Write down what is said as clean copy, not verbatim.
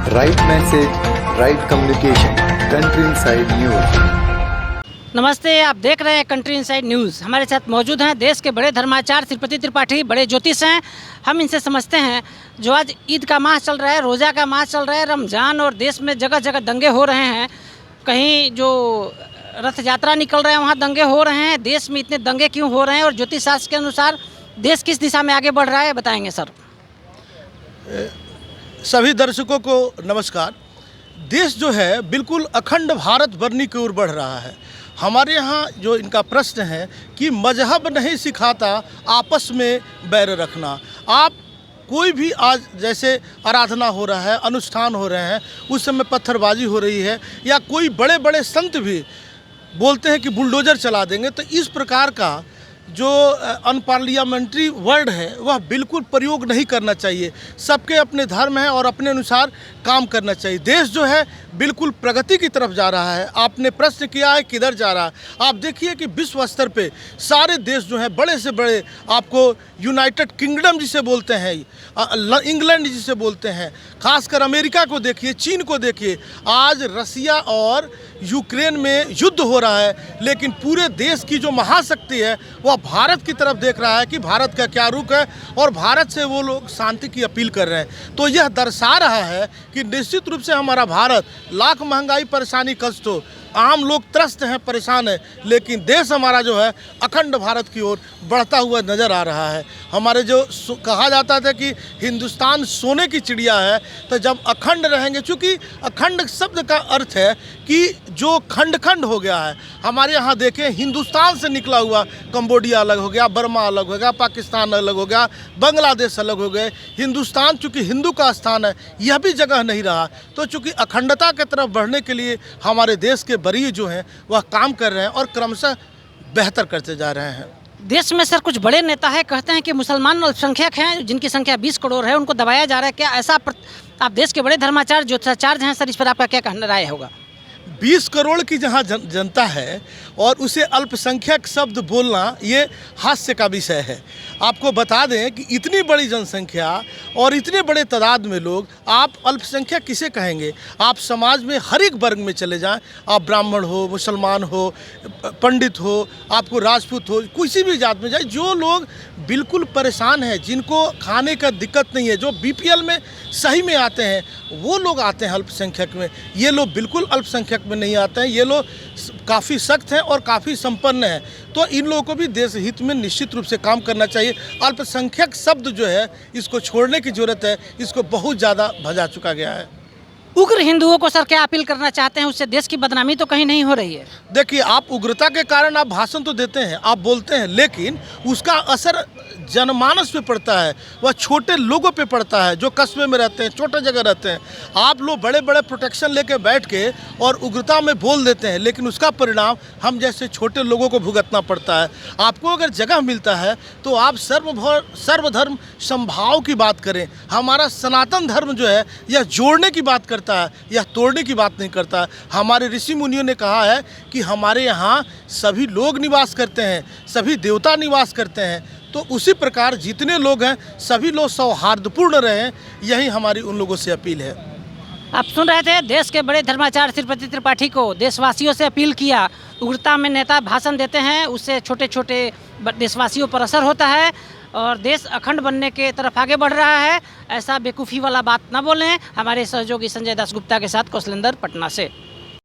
Right message, right communication, country inside news. नमस्ते, आप देख रहे हैं कंट्री इनसाइड न्यूज़। हमारे साथ मौजूद हैं देश के बड़े धर्माचार्य श्रीपति त्रिपाठी, बड़े ज्योतिष हैं। हम इनसे समझते हैं, जो आज ईद का माह चल रहा है, रोज़ा का माह चल रहा है, रमज़ान, और देश में जगह जगह दंगे हो रहे हैं। कहीं जो रथ यात्रा निकल रहे हैं वहाँ दंगे हो रहे हैं। देश में इतने दंगे क्यों हो रहे हैं और ज्योतिष शास्त्र के अनुसार देश किस दिशा में आगे बढ़ रहा है, बताएंगे सर। सभी दर्शकों को नमस्कार। देश जो है बिल्कुल अखंड भारत बनने की ओर बढ़ रहा है। हमारे यहाँ जो इनका प्रश्न है कि मजहब नहीं सिखाता आपस में बैर रखना। आप कोई भी आज जैसे आराधना हो रहा है, अनुष्ठान हो रहे हैं, उस समय पत्थरबाजी हो रही है, या कोई बड़े बड़े संत भी बोलते हैं कि बुलडोज़र चला देंगे, तो इस प्रकार का जो अनपार्लियामेंट्री वर्ड है वह बिल्कुल प्रयोग नहीं करना चाहिए। सबके अपने धर्म हैं और अपने अनुसार काम करना चाहिए। देश जो है बिल्कुल प्रगति की तरफ जा रहा है। आपने प्रश्न किया है किधर जा रहा है। आप देखिए कि विश्व स्तर पे सारे देश जो हैं, बड़े से बड़े, आपको यूनाइटेड किंगडम जिसे बोलते हैं, इंग्लैंड जिसे बोलते हैं, खासकर अमेरिका को देखिए, चीन को देखिए। आज रसिया और यूक्रेन में युद्ध हो रहा है, लेकिन पूरे देश की जो महाशक्ति है वह भारत की तरफ देख रहा है कि भारत का क्या रुख है, और भारत से वो लोग शांति की अपील कर रहे हैं। तो यह दर्शा रहा है कि निश्चित रूप से हमारा भारत, लाख महंगाई परेशानी कष्ट हो, आम लोग त्रस्त हैं, परेशान है, लेकिन देश हमारा जो है अखंड भारत की ओर बढ़ता हुआ नज़र आ रहा है। हमारे जो कहा जाता था कि हिंदुस्तान सोने की चिड़िया है, तो जब अखंड रहेंगे, चूँकि अखंड शब्द का अर्थ है कि जो खंड खंड हो गया है। हमारे यहाँ देखें, हिंदुस्तान से निकला हुआ कंबोडिया अलग हो गया, बर्मा अलग हो गया, पाकिस्तान अलग हो गया, बांग्लादेश अलग हो गए। हिंदुस्तान चूँकि हिंदू का स्थान है, यह भी जगह नहीं रहा। तो चूँकि अखंडता की तरफ बढ़ने के लिए हमारे देश के वरीय जो हैं वह काम कर रहे हैं और क्रमशः बेहतर करते जा रहे हैं। देश में सर कुछ बड़े नेता है, कहते हैं कि मुसलमान अल्पसंख्यक हैं जिनकी संख्या 20 करोड़ है, उनको दबाया जा रहा है। क्या ऐसा आप देश के बड़े धर्माचार्य ज्योतिषाचार्य हैं सर, इस पर आपका क्या कहना राय होगा? 20 करोड़ की जहां जनता है और उसे अल्पसंख्यक शब्द बोलना ये हास्य का विषय है। आपको बता दें कि इतनी बड़ी जनसंख्या और इतने बड़े तादाद में लोग, आप अल्पसंख्यक किसे कहेंगे? आप समाज में हर एक वर्ग में चले जाएं, आप ब्राह्मण हो, मुसलमान हो, पंडित हो, आपको राजपूत हो, किसी भी जात में जाए, जो लोग बिल्कुल परेशान हैं, जिनको खाने का दिक्कत नहीं है, जो बीपीएल में सही में आते हैं, वो लोग आते हैं अल्पसंख्यक में। ये लोग बिल्कुल अल्पसंख्यक में नहीं आते हैं। ये लोग काफ़ी सख्त हैं और काफ़ी संपन्न हैं। तो इन लोगों को भी देश हित में निश्चित रूप से काम करना चाहिए। अल्पसंख्यक शब्द जो है इसको छोड़ने की ज़रूरत है, इसको बहुत ज़्यादा भजा चुका गया है। उग्र हिंदुओं को सर क्या अपील करना चाहते हैं? उससे देश की बदनामी तो कहीं नहीं हो रही है? देखिए, आप उग्रता के कारण आप भाषण तो देते हैं, आप बोलते हैं, लेकिन उसका असर जनमानस पे पड़ता है, वह छोटे लोगों पे पड़ता है जो कस्बे में रहते हैं, छोटे जगह रहते हैं। आप लोग बड़े बड़े प्रोटेक्शन लेके बैठ के और उग्रता में बोल देते हैं, लेकिन उसका परिणाम हम जैसे छोटे लोगों को भुगतना पड़ता है। आपको अगर जगह मिलता है तो आप सर्वधर्म समभाव की बात करें। हमारा सनातन धर्म जो है यह जोड़ने की बात करता है, यह तोड़ने की बात नहीं करता। हमारे ऋषि मुनियों ने कहा है कि हमारे यहाँ सभी लोग निवास करते हैं, सभी देवता निवास करते हैं। तो उसी प्रकार जितने लोग हैं सभी लोग सौहार्दपूर्ण रहें, यही हमारी उन लोगों से अपील है। आप सुन रहे थे देश के बड़े धर्माचार्य श्रीपति त्रिपाठी को देशवासियों से अपील किया। उग्रता में नेता भाषण देते हैं, उससे छोटे छोटे देशवासियों पर असर होता है और देश अखंड बनने के तरफ आगे बढ़ रहा है। ऐसा बेवकूफ़ी वाला बात ना बोलें। हमारे सहयोगी संजय दास गुप्ता के साथ कौशलेंद्र, पटना से।